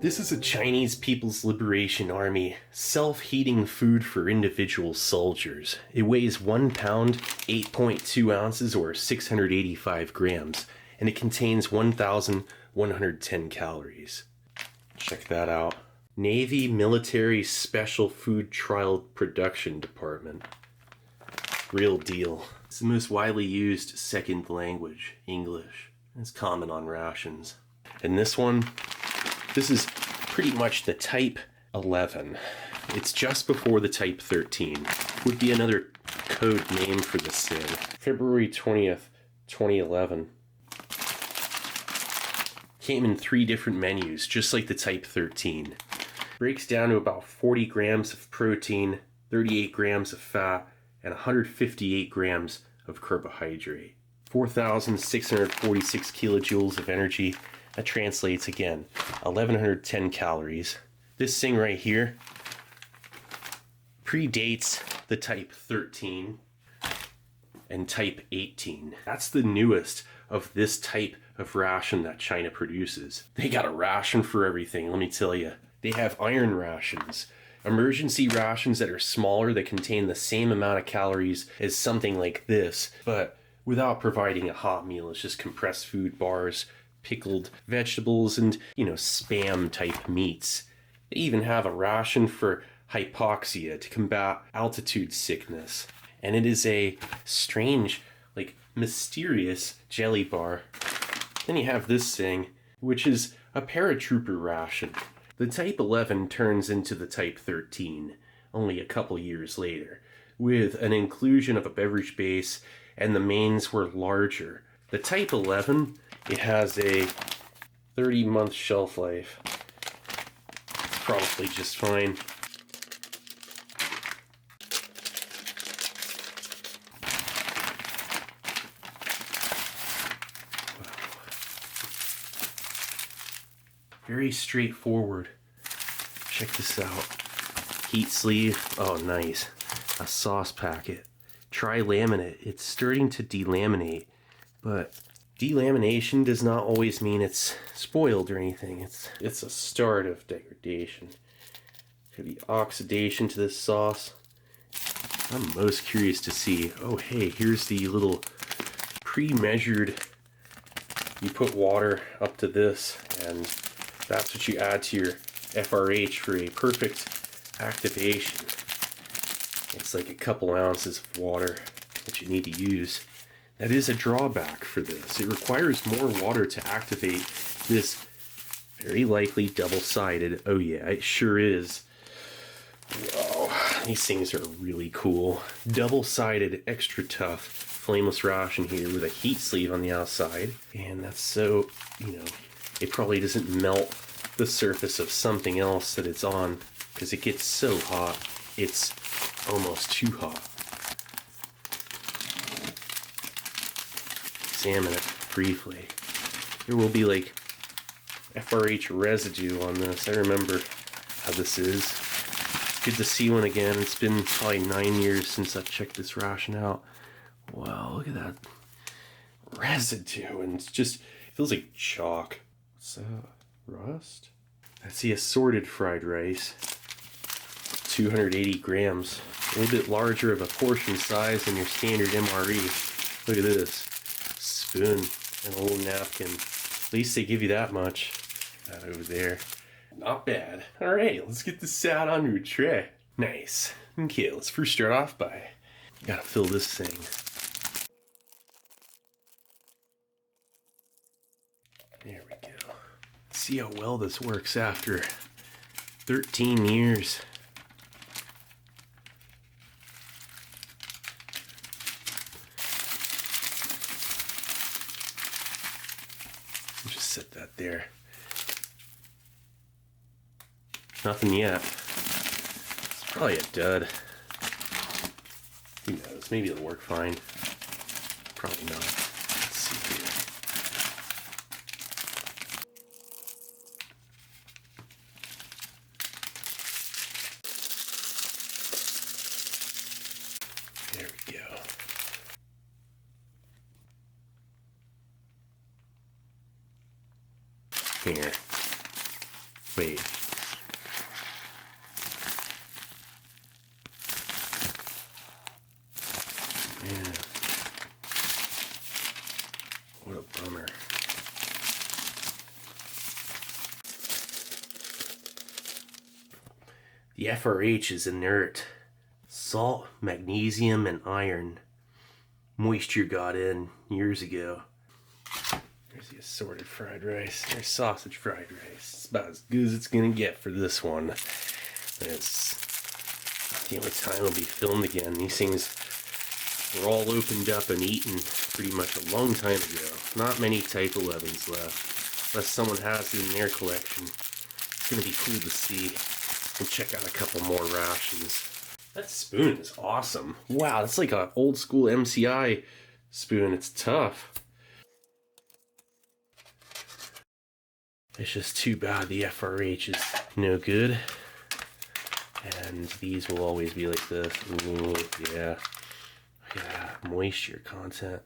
This is a Chinese People's Liberation Army self-heating food for individual soldiers. It weighs 1 pound, 8.2 ounces, or 685 grams, and it contains 1,110 calories. Check that out. Navy Military Special Food Trial Production Department. Real deal. It's the most widely used second language, English. It's common on rations. And this one, this is pretty much the Type 11. It's just before the Type 13. Would be another code name for this thing. February 20th, 2011. Came in 3 different menus, just like the Type 13. Breaks down to about 40 grams of protein, 38 grams of fat, and 158 grams of carbohydrate. 4,646 kilojoules of energy. That translates again, 1,110 calories. This thing right here predates the Type 13 and Type 18. That's the newest of this type of ration that China produces. They got a ration for everything, let me tell you. They have iron rations, emergency rations that are smaller that contain the same amount of calories as something like this, but without providing a hot meal. It's just compressed food bars, pickled vegetables, and, spam type meats. They even have a ration for hypoxia to combat altitude sickness. And it is a strange, mysterious jelly bar. Then you have this thing, which is a Paratrooper ration. The Type 11 turns into the Type 13 only a couple years later, with an inclusion of a beverage base, and the mains were larger. The Type 11, it has a 30-month shelf life. Probably just fine. Very straightforward. Check this out. Heat sleeve. Oh, nice. A sauce packet. Tri-laminate. It's starting to delaminate, but delamination does not always mean it's spoiled or anything. It's a start of degradation. Could be oxidation to this sauce. I'm most curious to see. Oh, hey, here's the little pre-measured. You put water up to this, and that's what you add to your FRH for a perfect activation. It's like a couple ounces of water that you need to use. That is a drawback for this. It requires more water to activate this very likely double-sided. Oh yeah, it sure is. Whoa, these things are really cool. Double-sided, extra tough, flameless ration here with a heat sleeve on the outside. And that's so, it probably doesn't melt the surface of something else that it's on, because it gets so hot, it's almost too hot. Examine it briefly. There will be FRH residue on this. I remember how this is. It's good to see one again. It's been probably 9 years since I've checked this ration out. Wow, look at that residue, and it feels like chalk. What's that? Rust? That's the assorted fried rice. 280 grams. A little bit larger of a portion size than your standard MRE. Look at this. Spoon and a little napkin. At least they give you that much. That over there. Not bad. Alright, let's get this out onto a tray. Nice. Okay, let's first start off by, gotta fill this thing. There we go. See how well this works after 13 years. Just set that there. Nothing yet. It's probably a dud. Who knows? Maybe it'll work fine. Probably not. Let's see here. There we go. Here. Wait. Man. What a bummer. The FRH is inert. Salt, magnesium, and iron. Moisture got in years ago. There's the assorted fried rice. There's sausage fried rice. It's about as good as it's gonna get for this one. It's the only time it'll be filmed again. These things were all opened up and eaten pretty much a long time ago. Not many Type 11s left, unless someone has it in their collection. It's gonna be cool to see. And check out a couple more rations. That spoon is awesome. Wow, that's like an old school MCI spoon. It's tough. It's just too bad the FRH is no good. And these will always be like this. Ooh, yeah. Yeah, moisture content.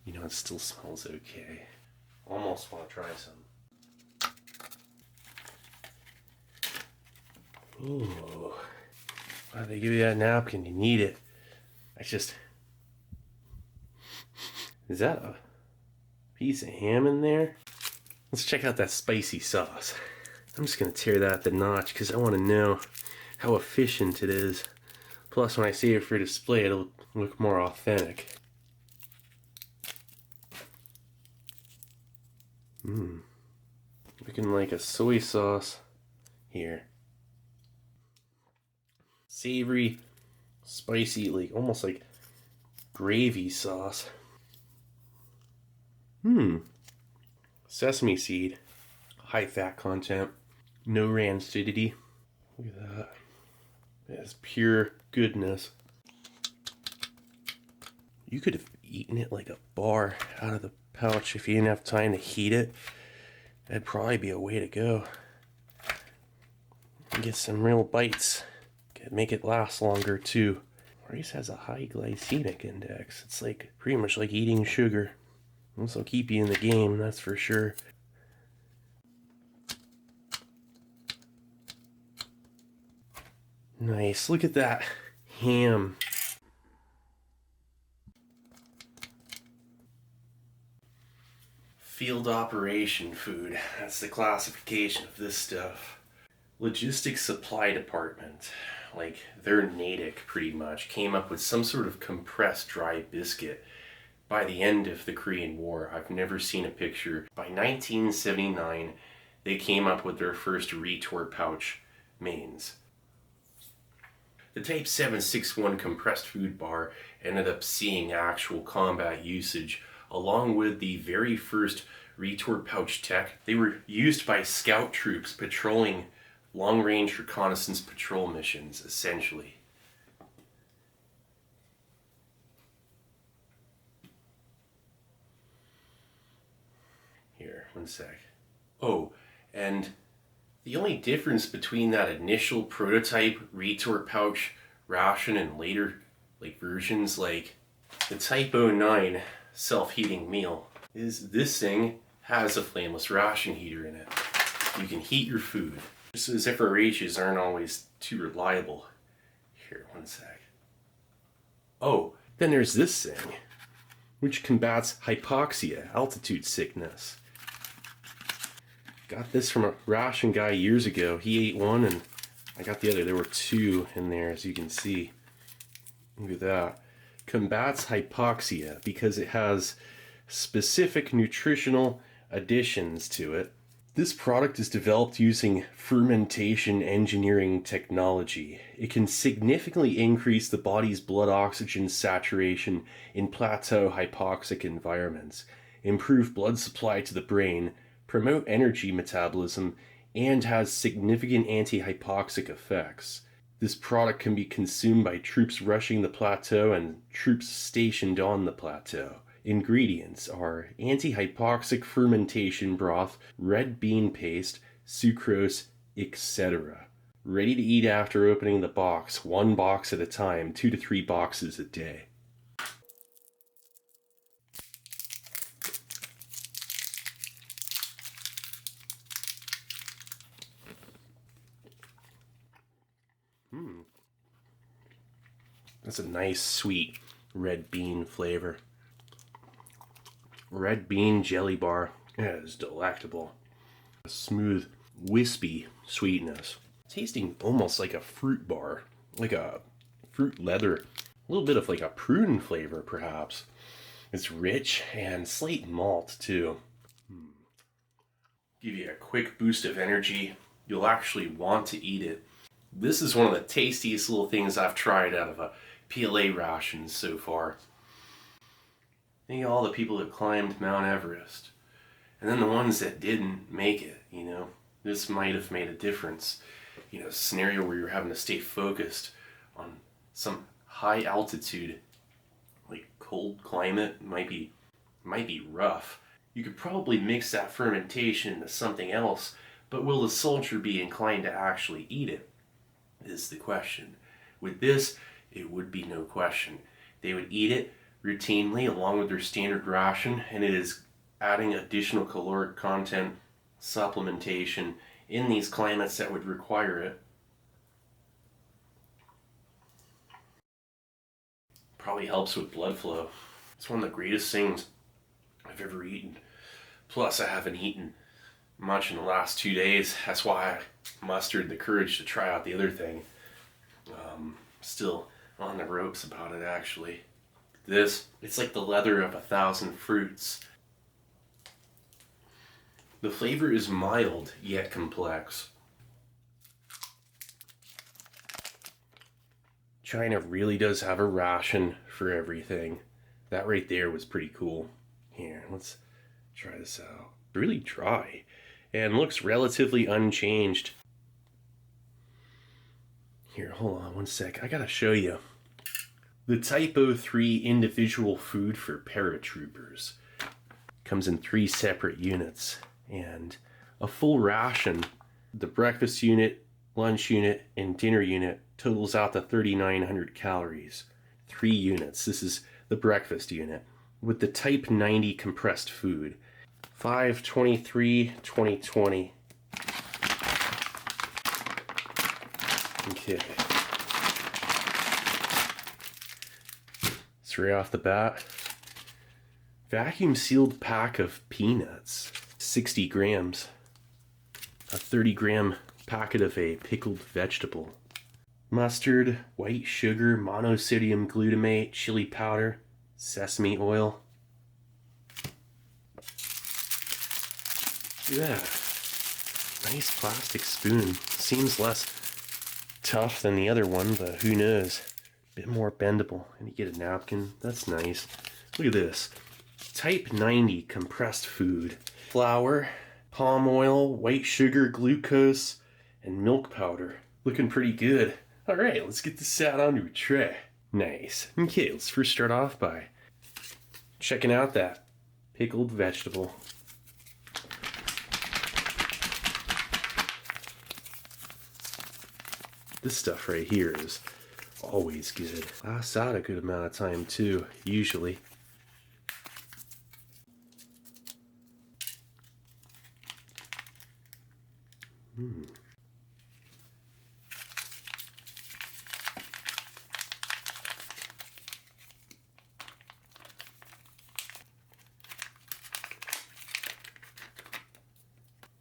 You know, it still smells okay. Almost want to try some. Ooh. Why they give you that napkin? You need it. I just... Is that a piece of ham in there? Let's check out that spicy sauce. I'm just going to tear that at the notch because I want to know how efficient it is. Plus, when I save it for display, it'll look more authentic. Looking like a soy sauce here. Savory, spicy, like almost like gravy sauce. Sesame seed, high fat content, no rancidity. Look at that. That's pure goodness. You could have eaten it like a bar out of the pouch if you didn't have time to heat it. That'd probably be a way to go. Get some real bites. Make it last longer too. Rice has a high glycemic index. It's like pretty much like eating sugar. This will keep you in the game, that's for sure. Nice, look at that ham. Field operation food. That's the classification of this stuff. Logistics supply department. Like their Natick pretty much came up with some sort of compressed dry biscuit by the end of the Korean War. I've never seen a picture. By 1979, they came up with their first retort pouch mains. The Type 761 compressed food bar ended up seeing actual combat usage along with the very first retort pouch tech. They were used by scout troops patrolling long-range reconnaissance patrol missions, essentially. Here, one sec. Oh, and the only difference between that initial prototype retort pouch ration and later versions like the Type 09 self-heating meal is this thing has a flameless ration heater in it. You can heat your food. So FRHs aren't always too reliable. Here, one sec. Oh, then there's this thing, which combats hypoxia, altitude sickness. Got this from a ration guy years ago. He ate one and I got the other. There were two in there, as you can see. Look at that. Combats hypoxia because it has specific nutritional additions to it. This product is developed using fermentation engineering technology. It can significantly increase the body's blood oxygen saturation in plateau hypoxic environments, improve blood supply to the brain, promote energy metabolism, and has significant anti-hypoxic effects. This product can be consumed by troops rushing the plateau and troops stationed on the plateau. Ingredients are anti-hypoxic fermentation broth, red bean paste, sucrose, etc. Ready to eat after opening the box, 1 box at a time, 2 to 3 boxes a day. That's a nice, sweet red bean flavor. Red bean jelly bar. Yeah, it's delectable. A smooth, wispy sweetness. Tasting almost like a fruit bar, like a fruit leather. A little bit of like a prune flavor, perhaps. It's rich and slight malt, too. Give you a quick boost of energy. You'll actually want to eat it. This is one of the tastiest little things I've tried out of a PLA rations so far. Think of all the people that climbed Mount Everest. And then the ones that didn't make it, you know. This might have made a difference. You know, a scenario where you're having to stay focused on some high altitude, like cold climate, might be rough. You could probably mix that fermentation into something else, but will the soldier be inclined to actually eat it, is the question. With this, it would be no question. They would eat it routinely along with their standard ration, and it is adding additional caloric content, supplementation in these climates that would require it. Probably helps with blood flow. It's one of the greatest things I've ever eaten. Plus, I haven't eaten much in the last 2 days. That's why I mustered the courage to try out the other thing. Still on the ropes about it, actually. This, it's like the leather of 1,000 fruits. The flavor is mild, yet complex. China really does have a ration for everything. That right there was pretty cool. Here, let's try this out. Really dry and looks relatively unchanged. Here, hold on one sec. I gotta show you. The Type 03 individual food for paratroopers comes in 3 separate units, and a full ration, the breakfast unit, lunch unit, and dinner unit totals out to 3,900 calories. 3 units. This is the breakfast unit with the Type 90 compressed food. 5/23/2020. Okay. So right off the bat, vacuum sealed pack of peanuts, 60 grams. A 30-gram packet of a pickled vegetable. Mustard, white sugar, monosodium glutamate, chili powder, sesame oil. Look at that. Nice plastic spoon. Seems less tough than the other one, but who knows. A bit more bendable. And you get a napkin. That's nice. Look at this. Type 90 compressed food. Flour, palm oil, white sugar, glucose, and milk powder. Looking pretty good. Alright, let's get this out onto a tray. Nice. Okay, let's first start off by checking out that pickled vegetable. This stuff right here is always good. Lasts out a good amount of time too, usually.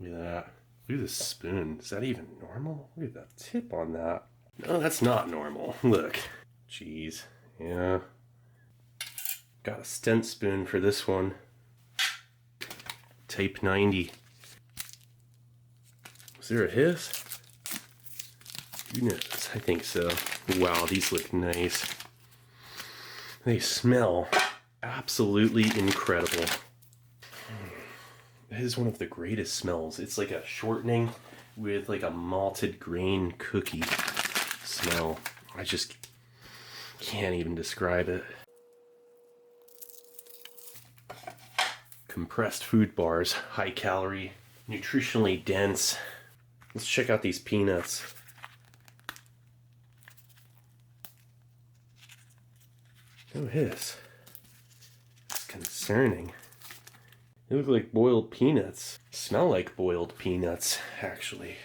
Look at that. Look at this spoon. Is that even normal? Look at that tip on that. No, that's not normal. Look. Jeez. Yeah. Got a stent spoon for this one. Type 90. Was there a hiss? Who knows? I think so. Wow, these look nice. They smell absolutely incredible. It is one of the greatest smells. It's like a shortening with like a malted grain cookie smell. I just can't even describe it. Compressed food bars, high calorie, nutritionally dense. Let's check out these peanuts. Oh, this. It's concerning. They look like boiled peanuts. Smell like boiled peanuts, actually.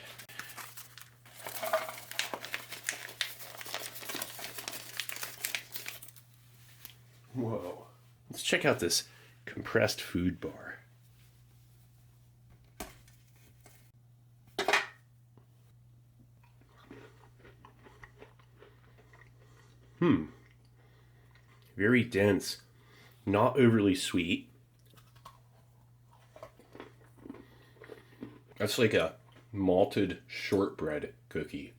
check out this compressed food bar. Very dense, not overly sweet. That's like a malted shortbread cookie.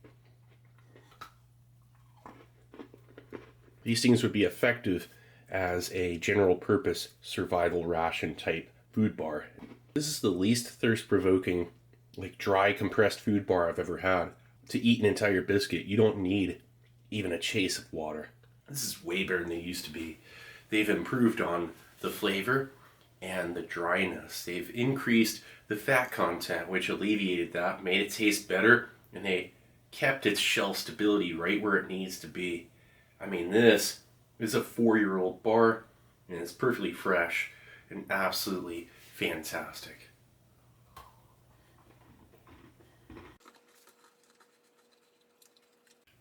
These things would be effective as a general purpose survival ration type food bar. This is the least thirst provoking, like dry compressed food bar I've ever had. To eat an entire biscuit, you don't need even a chase of water. This is way better than they used to be. They've improved on the flavor and the dryness. They've increased the fat content, which alleviated that, made it taste better, and they kept its shelf stability right where it needs to be. I mean, this is a 4-year-old bar, and it's perfectly fresh and absolutely fantastic.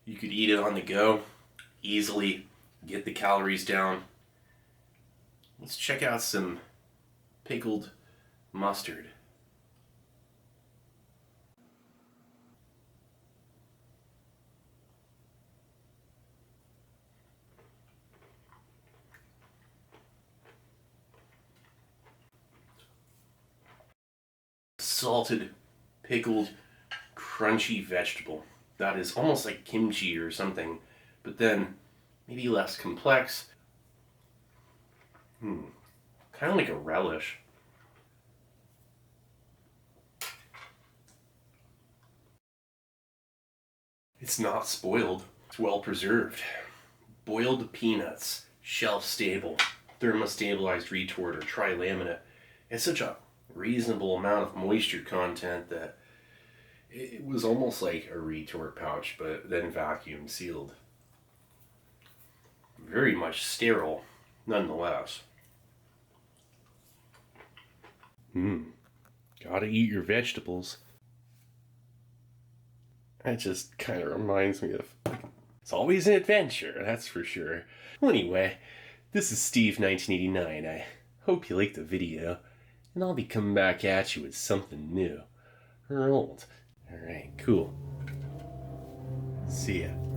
You could eat it on the go, easily get the calories down. Let's check out some pickled mustard. Salted, pickled, crunchy vegetable that is almost like kimchi or something, but then maybe less complex. Kind of like a relish. It's not spoiled. It's well preserved. Boiled peanuts, shelf stable, thermostabilized retort or tri-laminate. It's such a reasonable amount of moisture content that it was almost like a retort pouch, but then vacuum sealed. Very much sterile, nonetheless. Gotta eat your vegetables. That just kind of reminds me of, it's always an adventure, that's for sure. Well, anyway, this is Steve 1989. I hope you liked the video, and I'll be coming back at you with something new. Or old. Alright, cool. See ya.